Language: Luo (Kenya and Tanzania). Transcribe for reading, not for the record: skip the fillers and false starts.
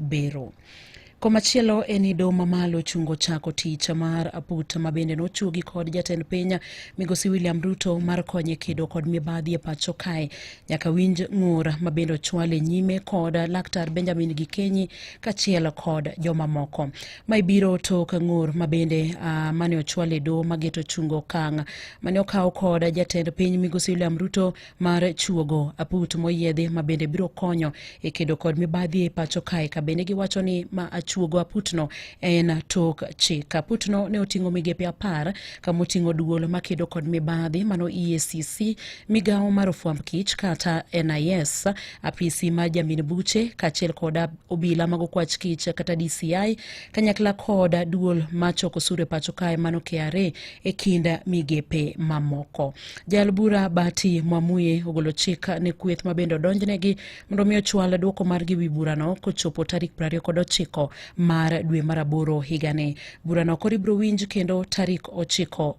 bero. Komachielo eni do mamalo chungo chako tich mar aput mabende nochugi kod jatend piny Migosi William Ruto mar konye kedo kod mibadhi e pacho kae nyaka winj ng'ur mabende ochwale nyime kod laktar Benjamin Gikenyi kachiel kod joma moko. Ma ibiro tok ng'ur mabende mane ochwale do mageto chungo kang mane okaw kod jatend piny Migosi William Ruto mar chuogo aput moyiedhi mabende biro konyo e kedo kod mibadhi e pacho kae kabende giwacho ni chuogo aputno en tok chik. Aputno ne oting'o migepe 10 kama oting'o duol makedo kod mibadhi mano EACC, migawo mar fwamb kich kata NIS, apisi mar jamin buche kachiel kod obila mag okwach kich kata DCI kanyakla kod duol machoko osuru e pacho kae mano KRA e kind migepe mamoko. Jalbura Bati Mwamuye ogolo chik ne kweth mabende odonjnegi mondo mi ochwal duoko margi wi burano kochopo tarik 29 mar dwe mar 8 higani. Burano koro ibiro winj kendo tarik 9